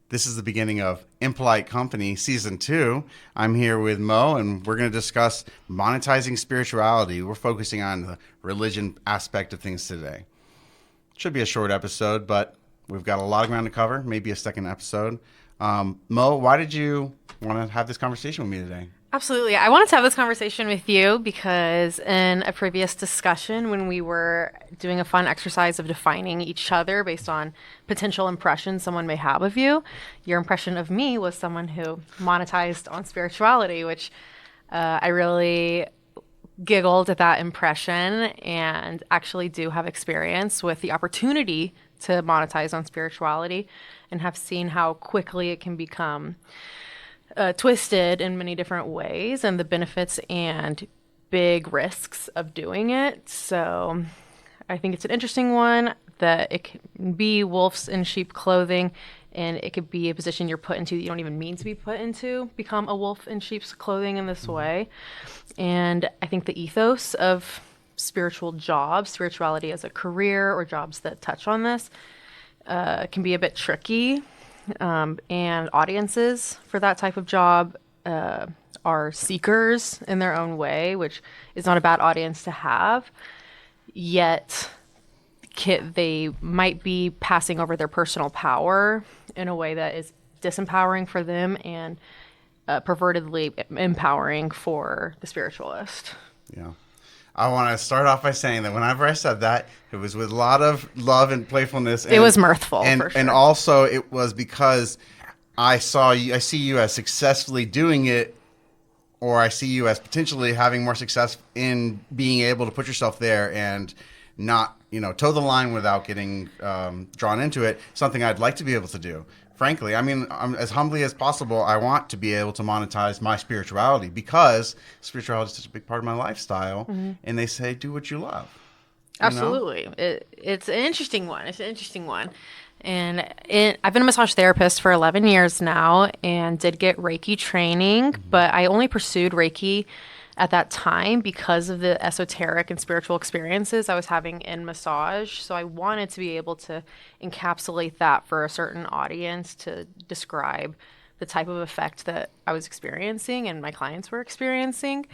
This is the beginning of Impolite Company Season 2. I'm here with Mo, and we're going to discuss monetizing spirituality. We're focusing on the religion aspect of things today. Should be a short episode, but we've got a lot of ground to cover, maybe a second episode. Mo, why did you want to have this conversation with me today? Absolutely. I wanted to have this conversation with you because in a previous discussion, when we were doing a fun exercise of defining each other based on potential impressions someone may have of you, your impression of me was someone who monetized on spirituality, which I really giggled at that impression and actually do have experience with the opportunity to monetize on spirituality and have seen how quickly it can become twisted in many different ways and the benefits and big risks of doing it. So I think it's an interesting one that it can be wolves in sheep clothing, and it could be a position you're put into that you don't even mean to be put into, become a wolf in sheep's clothing in this way. And I think the ethos of spiritual jobs, spirituality as a career or jobs that touch on this, can be a bit tricky. And audiences for that type of job are seekers in their own way, which is not a bad audience to have. Yet they might be passing over their personal power in a way that is disempowering for them and pervertedly empowering for the spiritualist. Yeah. I want to start off by saying that whenever I said that, it was with a lot of love and playfulness. And, it was mirthful, and, for sure. And also it was because I see you as successfully doing it, or I see you as potentially having more success in being able to put yourself there and not, toe the line without getting drawn into it. Something I'd like to be able to do. Frankly, I'm as humbly as possible. I want to be able to monetize my spirituality because spirituality is such a big part of my lifestyle. Mm-hmm. And they say, do what you love. Absolutely. It's an interesting one. And I've been a massage therapist for 11 years now and did get Reiki training, but I only pursued Reiki at that time because of the esoteric and spiritual experiences I was having in massage. So I wanted to be able to encapsulate that for a certain audience to describe the type of effect that I was experiencing and my clients were experiencing.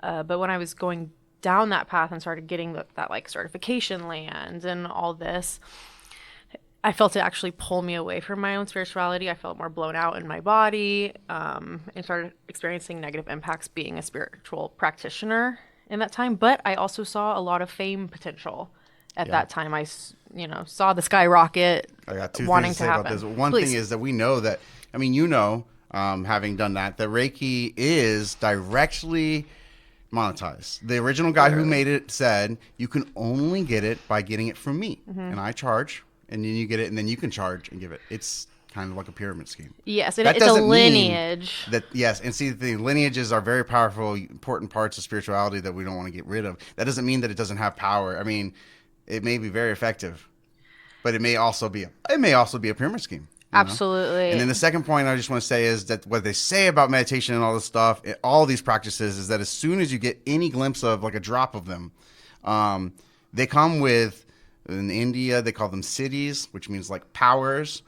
But when I was going down that path and started getting that like certification land and all this, I felt it actually pull me away from my own spirituality. I felt more blown out in my body and started experiencing negative impacts being a spiritual practitioner in that time. But I also saw a lot of fame potential at that time. I, saw the skyrocket. I got two wanting things to say happen. about this. One Please. thing is that we know that, having done that Reiki is directly monetized. The original guy who made it said, you can only get it by getting it from me. Mm-hmm. And I charge. And then you get it, and then you can charge and give it. It's kind of like a pyramid scheme. Yes, it's a lineage. Yes, and see, the lineages are very powerful, important parts of spirituality that we don't want to get rid of. That doesn't mean that it doesn't have power. I mean, it may be very effective, but it may also be a pyramid scheme. Absolutely. And then the second point I just want to say is that what they say about meditation and all this stuff, all these practices, is that as soon as you get any glimpse of like a drop of them, they come with. In India, they call them cities, which means like powers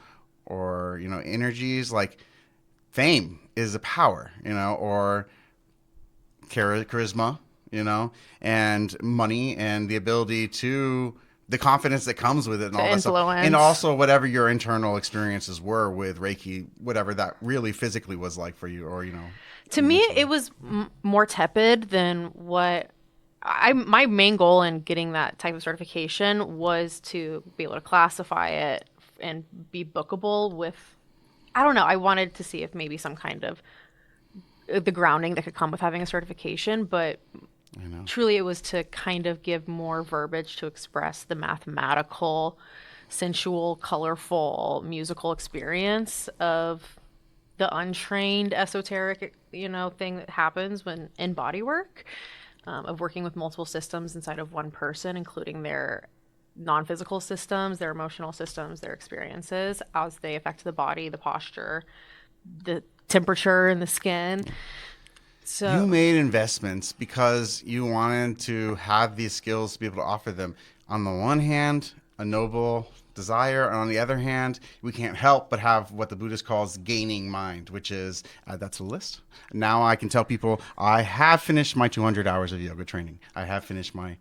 or, energies. Like fame is a power, or charisma, and money and the ability to the confidence that comes with it and all that stuff. And also whatever your internal experiences were with Reiki, whatever that really physically was like for you or, To me, it was more tepid than what... my main goal in getting that type of certification was to be able to classify it and be bookable with, I don't know, I wanted to see if maybe some kind of the grounding that could come with having a certification, but truly it was to kind of give more verbiage to express the mathematical, sensual, colorful, musical experience of the untrained esoteric, thing that happens when in body work. Of working with multiple systems inside of one person, including their non-physical systems, their emotional systems, their experiences as they affect the body, the posture, the temperature in the skin. So you made investments because you wanted to have these skills to be able to offer them. On the one hand, a noble desire. And on the other hand, we can't help but have what the Buddhist calls gaining mind, which is that's a list. Now I can tell people I have finished my 200 hours of yoga training. I have finished my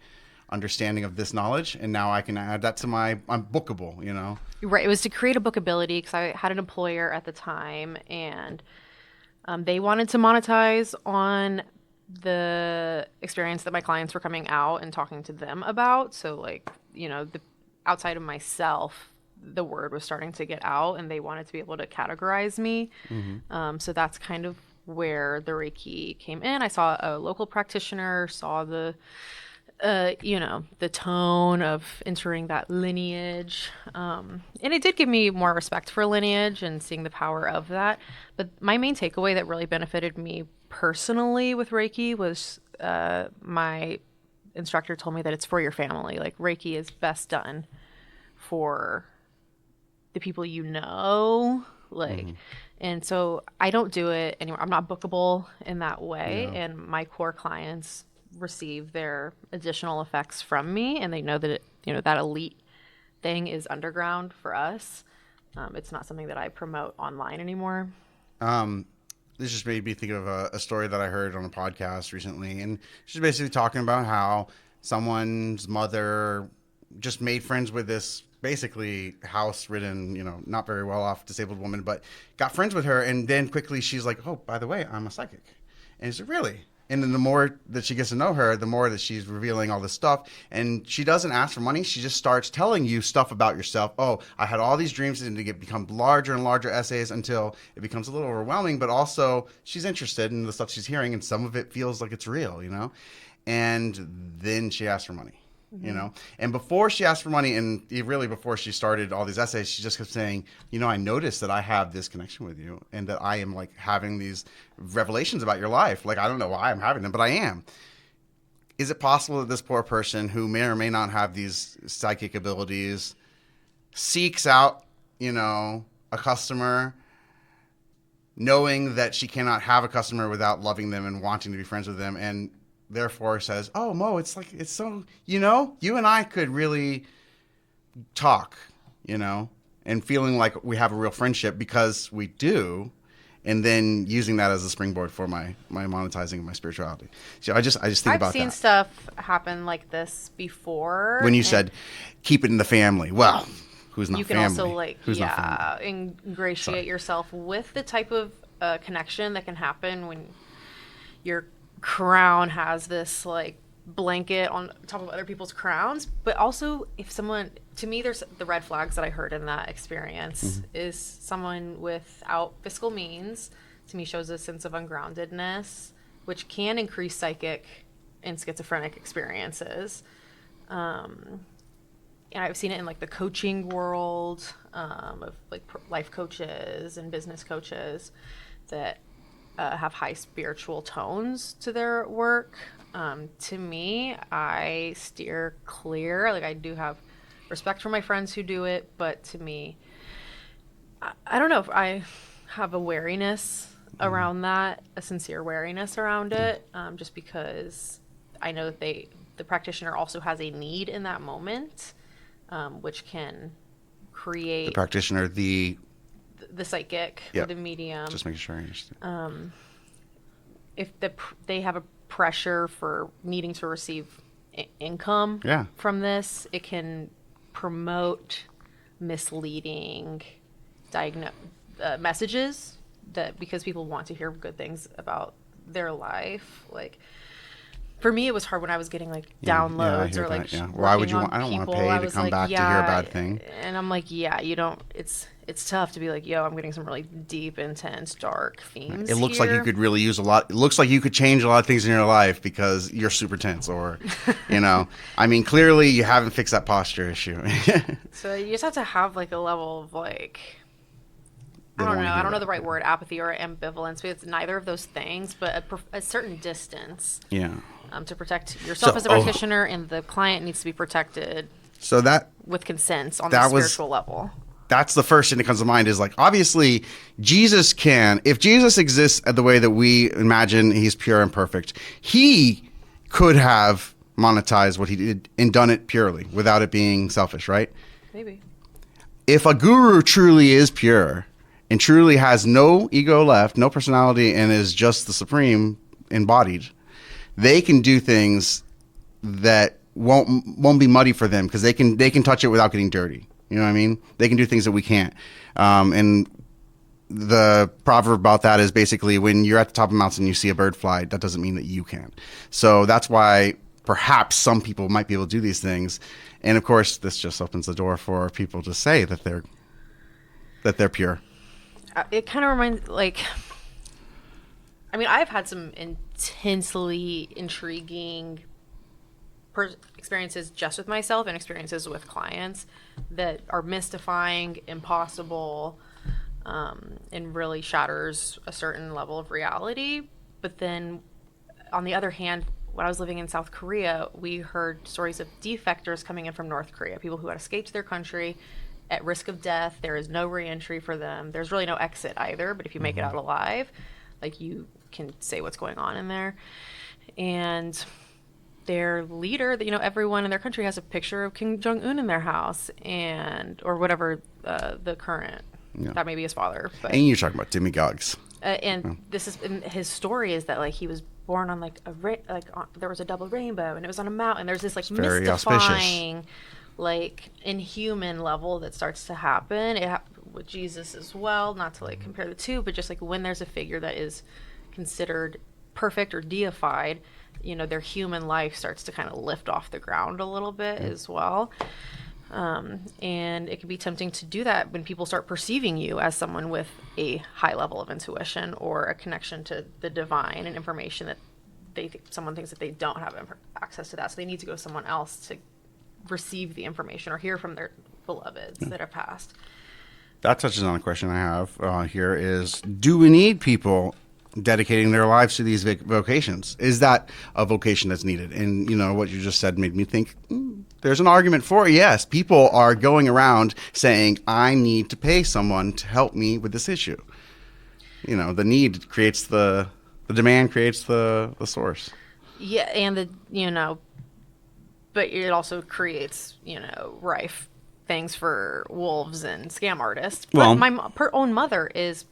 understanding of this knowledge, and now I can add that to I'm bookable, you know? Right. It was to create a bookability because I had an employer at the time, and they wanted to monetize on the experience that my clients were coming out and talking to them about. So like, the outside of myself, the word was starting to get out, and they wanted to be able to categorize me. So that's kind of where the Reiki came in. I saw a local practitioner, saw the tone of entering that lineage. And it did give me more respect for lineage and seeing the power of that. But my main takeaway that really benefited me personally with Reiki was my instructor told me that it's for your family. Like, Reiki is best done for the people you know. Like, and so I don't do it anymore. I'm not bookable in that way. And my core clients receive their additional effects from me, and they know that that elite thing is underground for us. It's not something that I promote online anymore. This just made me think of a story that I heard on a podcast recently, and she's basically talking about how someone's mother just made friends with this basically house-ridden, not very well-off disabled woman, but got friends with her, and then quickly she's like, oh, by the way, I'm a psychic. And he said, really? And then the more that she gets to know her, the more that she's revealing all this stuff. And she doesn't ask for money. She just starts telling you stuff about yourself. Oh, I had all these dreams, and they become larger and larger essays until it becomes a little overwhelming. But also, she's interested in the stuff she's hearing, and some of it feels like it's real, And then she asks for money. And before she asked for money, and really before she started all these essays, she just kept saying, I noticed that I have this connection with you, and that I am like having these revelations about your life. Like, I don't know why I'm having them, but I am. Is it possible that this poor person who may or may not have these psychic abilities seeks out, a customer, knowing that she cannot have a customer without loving them and wanting to be friends with them, and therefore says, oh, Mo, it's so, you and I could really talk, and feeling like we have a real friendship because we do, and then using that as a springboard for my monetizing of my spirituality. So I just think about that. I've seen stuff happen like this before. When you said, keep it in the family. Well, who's not family? You can also ingratiate yourself with the type of connection that can happen when you're crown has this like blanket on top of other people's crowns. But also, if someone, to me, there's the red flags that I heard in that experience is someone without fiscal means, to me, shows a sense of ungroundedness, which can increase psychic and schizophrenic experiences. And I've seen it in like the coaching world, of like life coaches and business coaches that have high spiritual tones to their work. To me, I steer clear. Like, I do have respect for my friends who do it, but to me, I don't know if I have a wariness around that, a sincere wariness around it, just because I know that the practitioner also has a need in that moment, which can create the practitioner, the psychic, the medium. Just making sure I understand. If they have a pressure for needing to receive income from this, it can promote misleading messages that, because people want to hear good things about their life. Like, for me, it was hard when I was getting like downloads or like why would you want? I don't want to pay to come back to hear a bad thing. And I'm like, you don't. It's tough to be like, I'm getting some really deep, intense, dark themes. It looks like you could really use a lot. It looks like you could change a lot of things in your life because you're super tense, or, I mean, clearly you haven't fixed that posture issue. So you just have to have like a level of like, I don't know the right word, apathy or ambivalence, but it's neither of those things, but a certain distance. Yeah. To protect yourself as a practitioner, and the client needs to be protected. So that with consent on the spiritual level. That's the first thing that comes to mind is like, obviously Jesus if Jesus exists the way that we imagine he's pure and perfect, he could have monetized what he did and done it purely without it being selfish, right? Maybe. if a guru truly is pure and truly has no ego left, no personality, and is just the supreme embodied, they can do things that won't be muddy for them because they can touch it without getting dirty. You know what I mean? They can do things that we can't. And the proverb about that is basically when you're at the top of a mountain and you see a bird fly, that doesn't mean that you can. So that's why perhaps some people might be able to do these things. And of course, this just opens the door for people to say that they're pure. It kind of reminds, like, I mean, I've had some intensely intriguing experiences just with myself and experiences with clients that are mystifying, impossible, and really shatters a certain level of reality. But then on the other hand, when I was living in South Korea, we heard stories of defectors coming in from North Korea, people who had escaped their country at risk of death. There is no reentry for them. There's really no exit either, but if you make it out alive, like, you can say what's going on in there. And their leader, everyone in their country has a picture of Kim Jong-un in their house, or whatever the current, that may be his father. But, and you're talking about demigods. This is, and his story is that, like, he was born on there was a double rainbow, and it was on a mountain. There's this, like, mystifying, like, inhuman level that starts to happen. It happened with Jesus as well, not to, like, compare the two, but just, like, when there's a figure that is considered perfect or deified, their human life starts to kind of lift off the ground a little bit as well. And it can be tempting to do that when people start perceiving you as someone with a high level of intuition or a connection to the divine and information that someone thinks that they don't have access to that. So they need to go to someone else to receive the information or hear from their beloveds that have passed. That touches on a question I have here is, do we need people dedicating their lives to these vocations? Is that a vocation that's needed? And, what you just said made me think, there's an argument for it. Yes, people are going around saying, I need to pay someone to help me with this issue. The need creates the demand creates the source. Yeah, and but it also creates, rife things for wolves and scam artists. But Well, my own mother is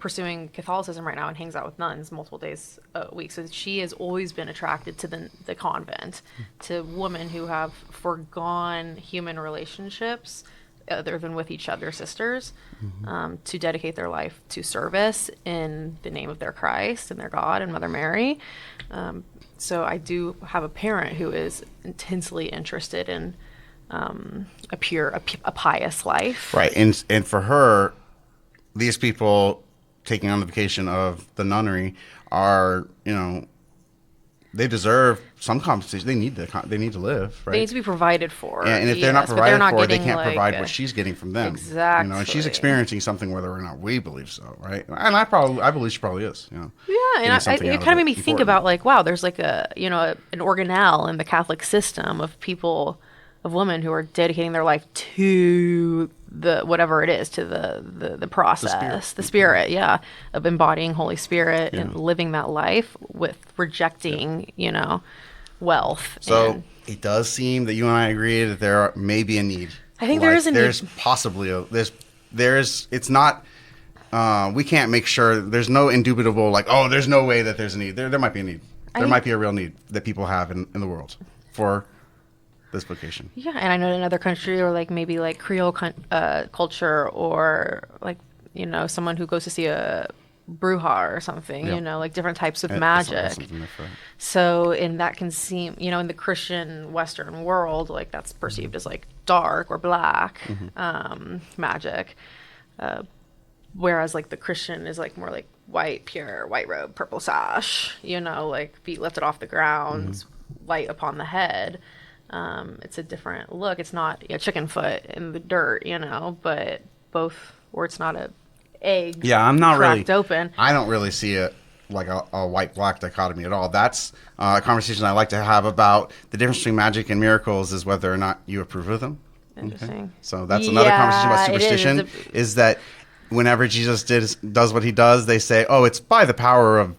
pursuing Catholicism right now and hangs out with nuns multiple days a week. So she has always been attracted to the convent, to women who have foregone human relationships other than with each other, sisters, to dedicate their life to service in the name of their Christ and their God and Mother Mary. So I do have a parent who is intensely interested in a pious life. Right. And for her, these people taking on the vocation of the nunnery are, they deserve some compensation. They need to live, right? They need to be provided for. Yeah, and if they're not provided for, they can't provide like what she's getting from them. Exactly. And she's experiencing something whether or not we believe so, right? And I believe she probably is. Yeah, and it kind of made me think about, like, wow, there's like an organelle in the Catholic system of women who are dedicating their life to the whatever it is, to the process, the spirit, of embodying Holy Spirit and living that life with rejecting, wealth. So it does seem that you and I agree that there may be a need. I think there is a need. There's possibly it's not. We can't make sure. There's no indubitable there's no way that there's a need. There might be a need. There might be a real need that people have in the world for this vocation. Yeah, and I know in another country, or maybe Creole culture, or someone who goes to see a bruja or something, different types of magic. So, and that can seem, in the Christian Western world, that's perceived as dark or black magic. Whereas the Christian is more white, pure, white robe, purple sash, feet lifted off the ground, light upon the head. It's a different look. It's not a chicken foot in the dirt, but or it's not a egg. Yeah, I'm not cracked really open. I don't really see it like a white-black dichotomy at all. That's a conversation I like to have about the difference between magic and miracles is whether or not you approve of them. Interesting. Okay. So that's another conversation about superstition. Is that whenever Jesus does what he does, they say, "Oh, it's by the power of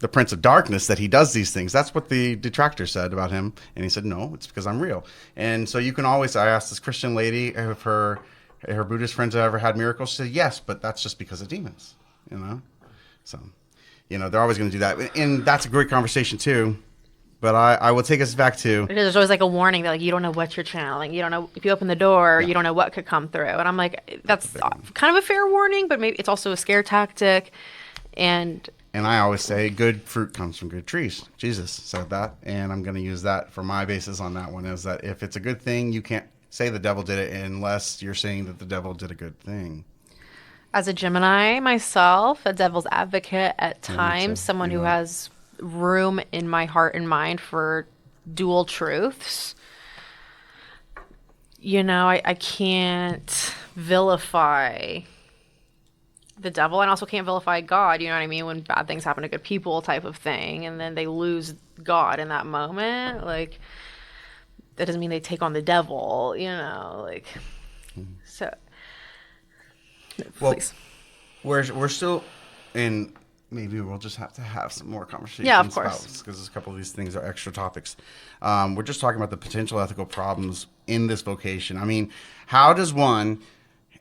the Prince of Darkness that he does these things." That's what the detractor said about him. And he said, no, it's because I'm real. And so you can always, I asked this Christian lady if her her Buddhist friends ever had miracles? She said, yes, but that's just because of demons, you know? So, you know, they're always going to do that. And that's a great conversation too. But I will take us back to... There's always like a warning that like you don't know what you're channeling. You don't know if you open the door, you don't know what could come through. And I'm like, that's kind of a fair warning, but maybe it's also a scare tactic. And I always say good fruit comes from good trees. Jesus said that, and I'm going to use that for my basis on that one, is that if it's a good thing, you can't say the devil did it unless you're saying that the devil did a good thing. as a Gemini myself, a devil's advocate at times, someone who has room in my heart and mind for dual truths. You know, I can't vilify the devil, and also can't vilify God, you know what I mean? When bad things happen to good people type of thing, and then they lose God in that moment, like, that doesn't mean they take on the devil, you know, like, so, Well, please. we're still in, maybe we'll just have to have some more conversations. Yeah, of course. Because a couple of these things are extra topics. We're just talking about the potential ethical problems in this vocation. I mean, how does one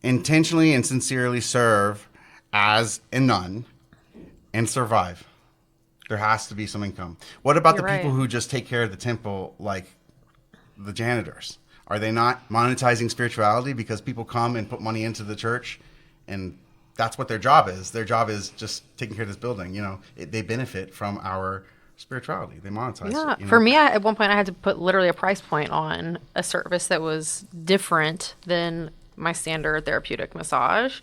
intentionally and sincerely serve as a nun and survive? There has to be some income. What about You're the people right. who just take care of the temple, like the janitors? Are they not monetizing spirituality because people come and put money into the church, and that's what their job is? Their job is just taking care of this building. You know, they benefit from our spirituality. They monetize Yeah, it. You know? for me, at one point, I had to put literally a price point on a service that was different than my standard therapeutic massage,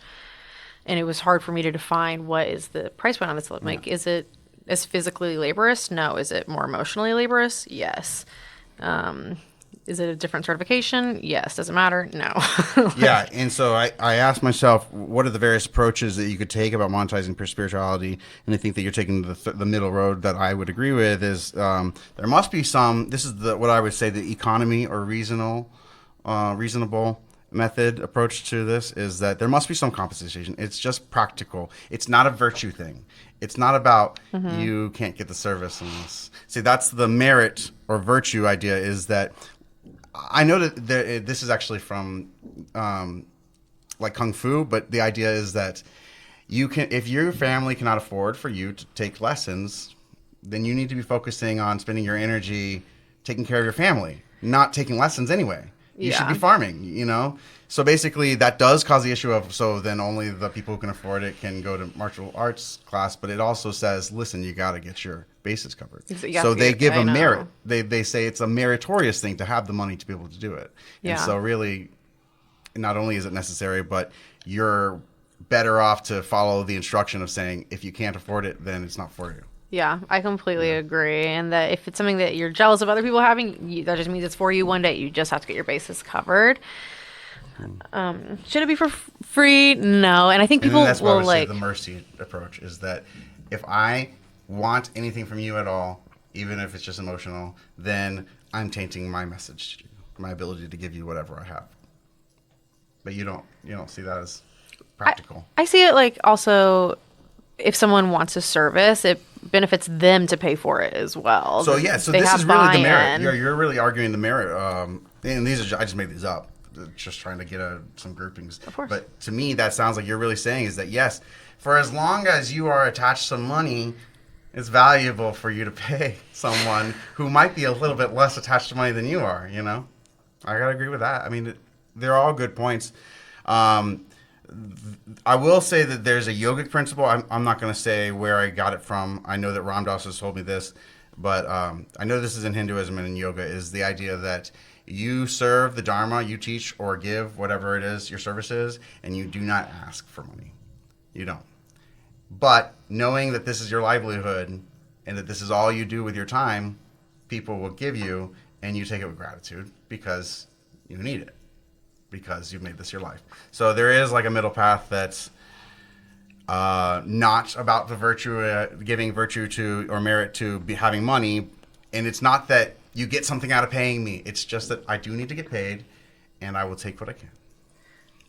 and it was hard for me to define what is the price point on this. Like, is it as physically laborious? No. Is it more emotionally laborious? Yes. Is it a different certification? Yes. Does it matter? No. Yeah, and so I asked myself, what are the various approaches that you could take about monetizing spirituality? And I think that you're taking the middle road that I would agree with is there must be some. This is what I would say the economy or reasonable method approach to this is that there must be some compensation. It's just practical. It's not a virtue thing. It's not about you can't get the service unless. See, that's the merit or virtue idea. Is that I know that this is actually from like Kung Fu, but the idea is that you can, if your family cannot afford for you to take lessons, then you need to be focusing on spending your energy taking care of your family, not taking lessons anyway. You should be farming, you know? So basically that does cause the issue of, so then only the people who can afford it can go to martial arts class, but it also says, listen, you got to get your bases covered. So they give a merit. They say it's a meritorious thing to have the money to be able to do it. Yeah. And so really, not only is it necessary, but you're better off to follow the instruction of saying, if you can't afford it, then it's not for you. Yeah, I completely agree. And that if it's something that you're jealous of other people having, that just means it's for you one day. You just have to get your bases covered. Should it be for free? No. And I think people that's why I will would like say the mercy approach is that if I want anything from you at all, even if it's just emotional, then I'm tainting my message to you, my ability to give you whatever I have. But you don't see that as practical. I see it like also if someone wants a service, it benefits them to pay for it as well. So yeah, so They this have is really the buy-in. merit. You're really arguing the merit. And these are I just made these up, just trying to get some groupings. Of course. But to me, that sounds like you're really saying is that yes, for as long as you are attached to money, it's valuable for you to pay someone who might be a little bit less attached to money than you are. You know, I gotta agree with that. I mean, they're all good points. I will say that there's a yogic principle. I'm not going to say where I got it from. I know that Ram Dass has told me this, but I know this is in Hinduism and in yoga, is the idea that you serve the Dharma, you teach or give whatever it is your service is, and you do not ask for money. You don't. But knowing that this is your livelihood and that this is all you do with your time, people will give you, and you take it with gratitude because you need it, because you've made this your life. So there is like a middle path that's not about the virtue, giving virtue to or merit to be having money. And it's not that you get something out of paying me. It's just that I do need to get paid, and I will take what I can.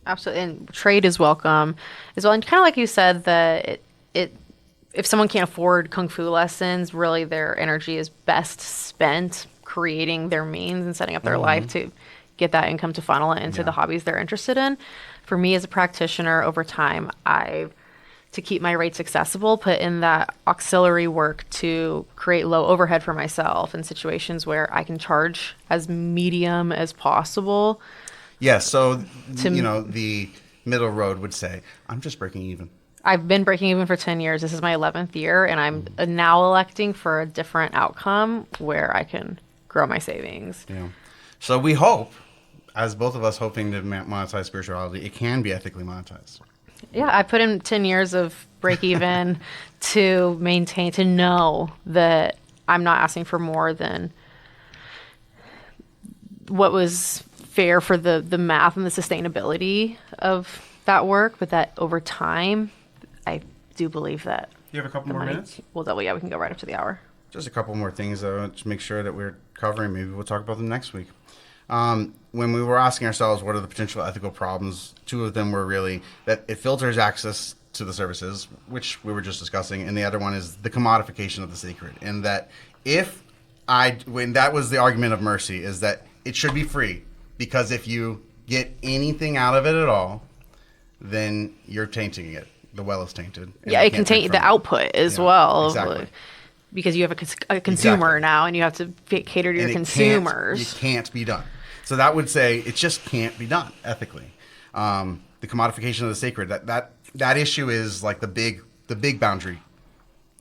Absolutely. And trade is welcome as well. And kind of like you said, that if someone can't afford Kung Fu lessons, really their energy is best spent creating their means and setting up their life to get that income to funnel it into the hobbies they're interested in. For me as a practitioner, over time, to keep my rates accessible, put in that auxiliary work to create low overhead for myself in situations where I can charge as medium as possible. Yeah, so, the middle road would say, I'm just breaking even. I've been breaking even for 10 years. This is my 11th year, and I'm now electing for a different outcome where I can grow my savings. Yeah. So we hope, as both of us hoping to monetize spirituality, it can be ethically monetized. Yeah, I put in 10 years of break even to maintain, to know that I'm not asking for more than what was fair for the math and the sustainability of that work, but that over time, I do believe that. You have a couple more minutes? Well, we can go right up to the hour. Just a couple more things to make sure that we're covering. Maybe we'll talk about them next week. When we were asking ourselves what are the potential ethical problems, two of them were really that it filters access to the services, which we were just discussing, and the other one is the commodification of the sacred. And that when that was the argument of mercy, is that it should be free, because if you get anything out of it at all, then you're tainting it. The well is tainted. Yeah, it can taint the output as well. Exactly. Because you have a consumer now, and you have to cater to your consumers. It can't be done. So that would say it just can't be done ethically. The commodification of the sacred, that issue is like the big boundary.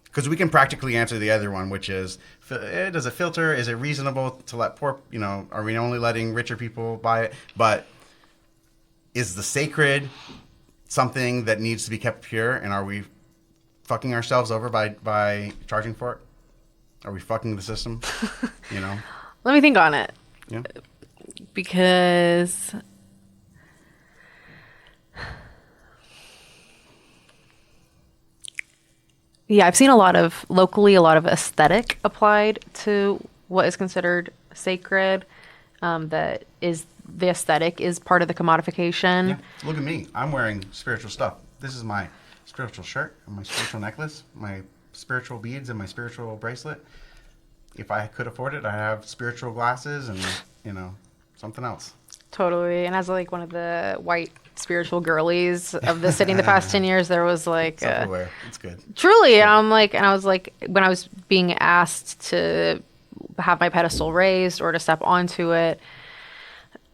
Because we can practically answer the other one, which is, does it filter? Is it reasonable to let poor, are we only letting richer people buy it? But is the sacred something that needs to be kept pure, and are we fucking ourselves over by charging for it? Are we fucking the system? Let me think on it. Yeah. Because I've seen a lot of aesthetic applied to what is considered sacred. That is, the aesthetic is part of the commodification. Yeah. Look at me. I'm wearing spiritual stuff. This is my spiritual shirt and my spiritual necklace, my spiritual beads and my spiritual bracelet. If I could afford it, I'd have spiritual glasses and, something else. Totally. And as like one of the white spiritual girlies of the city in the past 10 years, there was like self-aware. It's good. Truly. And I was like, when I was being asked to have my pedestal raised or to step onto it,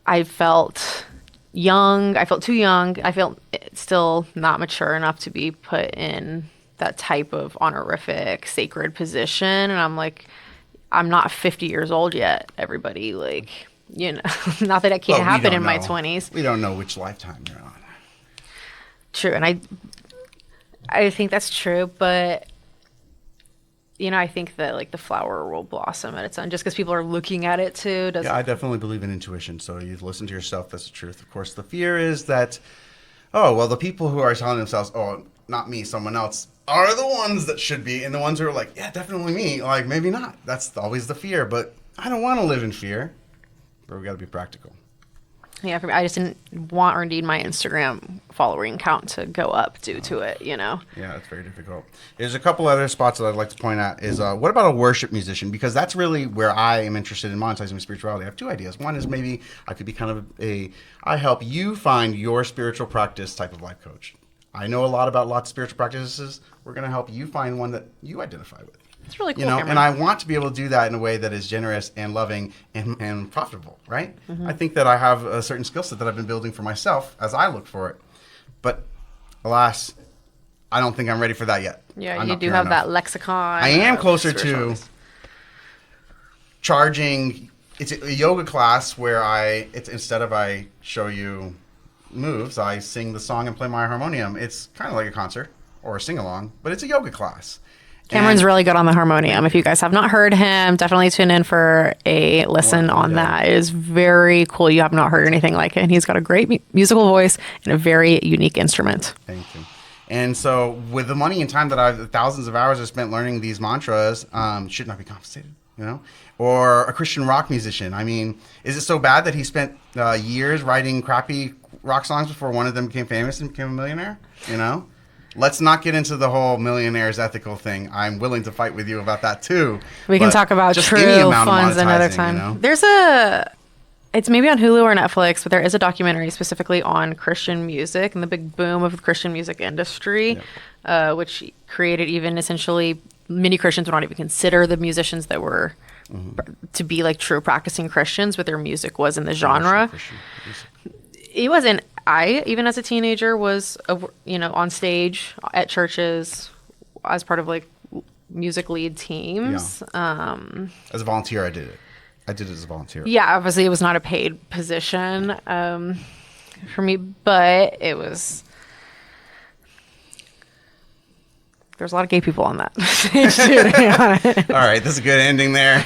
I felt young. I felt too young. I felt still not mature enough to be put in that type of honorific, sacred position. And I'm like, I'm not 50 years old yet, everybody. Like, not that it can't happen in my 20s. We don't know which lifetime you're on. True. And I think that's true. But, I think that like the flower will blossom at its own, just because people are looking at it too. Yeah, I definitely believe in intuition. So you listen to yourself. That's the truth. Of course, the fear is that, the people who are telling themselves, not me, someone else, are the ones that should be. And the ones who are like, yeah, definitely me. Like, maybe not. That's always the fear. But I don't want to live in fear. But we got to be practical. Yeah, for me, I just didn't want or need my Instagram following count to go up due to it, Yeah, it's very difficult. There's a couple other spots that I'd like to point out is, what about a worship musician? Because that's really where I am interested in monetizing my spirituality. I have two ideas. One is maybe I could be kind of I help you find your spiritual practice type of life coach. I know a lot about lots of spiritual practices. We're going to help you find one that you identify with. It's really cool, and I want to be able to do that in a way that is generous and loving and profitable, right? Mm-hmm. I think that I have a certain skill set that I've been building for myself as I look for it. But alas, I don't think I'm ready for that yet. Yeah, you do have that lexicon. I am closer to charging. It's a yoga class where instead of I show you moves, I sing the song and play my harmonium. It's kind of like a concert or a sing-along, but it's a yoga class. Cameron's really good on the harmonium. If you guys have not heard him, definitely tune in for a listen on that. It is very cool. You have not heard anything like it. And he's got a great musical voice and a very unique instrument. Thank you. And so with the money and time that thousands of hours I've spent learning these mantras, should not be compensated, Or a Christian rock musician. I mean, is it so bad that he spent years writing crappy rock songs before one of them became famous and became a millionaire? Let's not get into the whole millionaire's ethical thing. I'm willing to fight with you about that too. We can talk about true funds another time. There's It's maybe on Hulu or Netflix, but there is a documentary specifically on Christian music and the big boom of the Christian music industry, which created even essentially many Christians would not even consider the musicians that were to be like true practicing Christians, but their music was in the genre. It wasn't. I, even as a teenager, was, on stage at churches as part of like music lead teams. Yeah. As a volunteer, I did it. I did it as a volunteer. Yeah, obviously it was not a paid position for me, but it was. There's a lot of gay people on that stage too, to be honest. All right, this is a good ending there.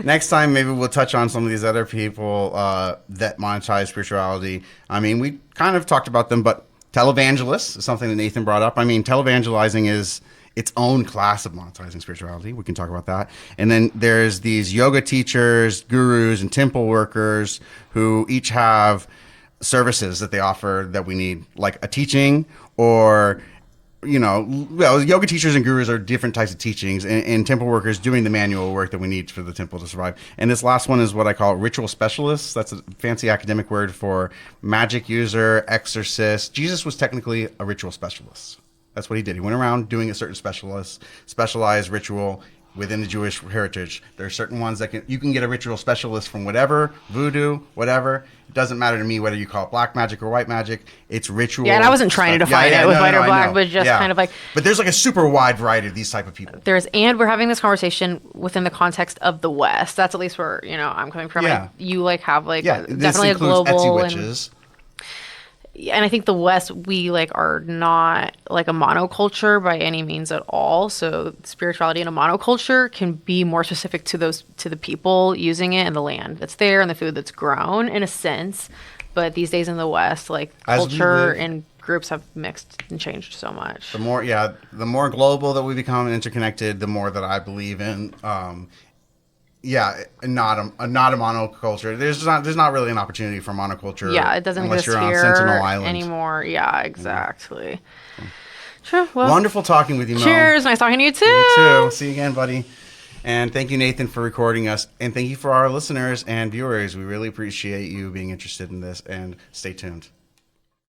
Next time, maybe we'll touch on some of these other people that monetize spirituality. I mean, we kind of talked about them, but televangelists is something that Nathan brought up. I mean, televangelizing is its own class of monetizing spirituality. We can talk about that. And then there's these yoga teachers, gurus, and temple workers who each have services that they offer that we need, like a teaching or... yoga teachers and gurus are different types of teachings, and temple workers doing the manual work that we need for the temple to survive. And this last one is what I call ritual specialists. That's a fancy academic word for magic user, exorcist. Jesus was technically a ritual specialist. That's what he did. He went around doing a certain specialized ritual within the Jewish heritage. There are certain ones that you can get a ritual specialist from whatever, voodoo, whatever. It doesn't matter to me whether you call it black magic or white magic. It's ritual. Yeah, and I wasn't trying to define it with white or black, but just kind of like... But there's like a super wide variety of these type of people. And we're having this conversation within the context of the West. That's at least where, I'm coming from. Yeah. You have definitely a global... Etsy witches. And I think the West, we are not like a monoculture by any means at all. So spirituality in a monoculture can be more specific to the people using it and the land that's there and the food that's grown in a sense. But these days in the West, culture and groups have mixed and changed so much. The more global that we become and interconnected, the more that I believe in. Not a monoculture. There's not really an opportunity for monoculture. Yeah, it doesn't unless exist you're on here Sentinel Island anymore. Yeah, exactly. Sure. Well, wonderful talking with you, Mo. Cheers. Nice talking to you too. You too. See you again, buddy. And thank you, Nathan, for recording us. And thank you for our listeners and viewers. We really appreciate you being interested in this. And stay tuned.